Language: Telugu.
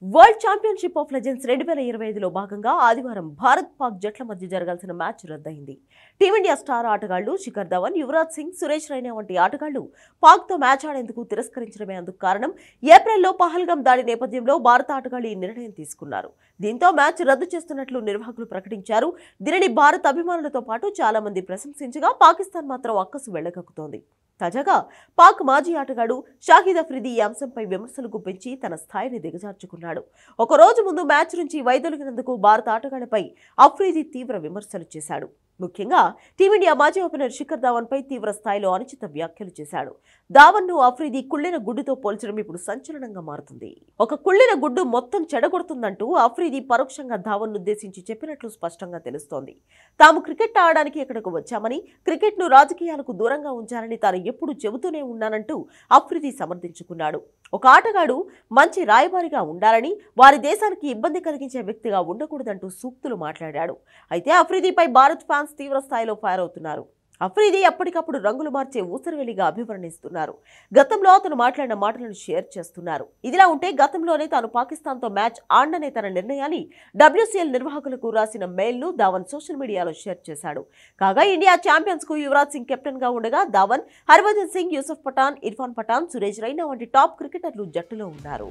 వరల్డ్ ఛాంపియన్షిప్ ఆఫ్ లెజెండ్స్ 2025లో భాగంగా ఆదివారం భారత్-పాక్ జట్ల మధ్య జరగాల్సిన మ్యాచ్ రద్దయింది. టీమిండియా స్టార్ ఆటగాళ్లు శిఖర్ ధవన్, యువరాజ్ సింగ్, సురేష్ రైనా వంటి ఆటగాళ్లు పాక్తో మ్యాచ్ ఆడేందుకు తిరస్కరించడమే అందుకు కారణం. ఏప్రిల్లో పహల్గామ్ దాడి నేపథ్యంలో భారత ఆటగాళ్లు ఈ నిర్ణయం తీసుకున్నారు. దీంతో మ్యాచ్ రద్దు చేస్తున్నట్లు నిర్వాహకులు ప్రకటించారు. దీనిని భారత్ అభిమానులతో పాటు చాలా మంది ప్రశంసించగా పాకిస్తాన్ మాత్రం అక్కసు వెళ్లగక్కుతోంది. తాజాగా పాక్ మాజీ ఆటగాడు షాహిద్ అఫ్రిది ఈ అంశంపై విమర్శలు గుప్పించి తన స్థాయిని దిగజార్చుకున్నాడు. ఒక రోజు ముందు మ్యాచ్ నుంచి వైదొలిగినందుకు భారత ఆటగాళ్లపై అఫ్రిది తీవ్ర విమర్శలు చేశాడు. ముఖ్యంగా టీమిండియా మాజీ ఓపెనర్ శిఖర్ ధవన్ పై తీవ్ర స్థాయిలో అనుచిత వ్యాఖ్యలు చేశాడు. ధవన్ ను అఫ్రిది కుళ్ళిన గుడ్డుతో పోల్చడం ఇప్పుడు సంచలనంగా మారుతుంది. ఒక కుళ్ళిన గుడ్డు మొత్తం చెడగొడుతుందంటూ అఫ్రిది పరోక్షంగా ధవన్ ఉద్దేశించి చెప్పినట్లు స్పష్టంగా తెలుస్తోంది. తాము క్రికెట్ ఆడడానికి ఇక్కడకు వచ్చామని, క్రికెట్ ను రాజకీయాలకు దూరంగా ఉంచాలని తాను ఎప్పుడు చెబుతూనే ఉన్నానంటూ అఫ్రిది సమర్థించుకున్నాడు. ఒక ఆటగాడు మంచి రాయబారిగా ఉండాలని, వారి దేశానికి ఇబ్బంది కలిగించే వ్యక్తిగా ఉండకూడదంటూ సూక్తులు మాట్లాడాడు. అయితే అఫ్రిదిపై భారత్ ఫ్యాన్స్ తీవ్ర స్థాయిలో ఫైర్ అవుతున్నారు. అఫ్రిది ఎప్పటికప్పుడు రంగులు మార్చే ఊసరవెలిగా అభివర్ణిస్తున్నారు. గతంలో అతను మాట్లాడిన మాటలను షేర్ చేస్తున్నారు. ఇదిలా ఉంటే గతంలోనే తాను పాకిస్తాన్తో మ్యాచ్ ఆడనే తన నిర్ణయాన్ని WCL నిర్వాహకులకు రాసిన మెయిల్ను ధవన్ సోషల్ మీడియాలో షేర్ చేశాడు. కాగా ఇండియా ఛాంపియన్స్ కు యువరాజ్ సింగ్ కెప్టెన్ గా ఉండగా ధవన్, హర్భజన్ సింగ్, యూసుఫ్ పఠాన్, ఇర్ఫాన్ పఠాన్, సురేష్ రైనా వంటి టాప్ క్రికెటర్లు జట్టులో ఉన్నారు.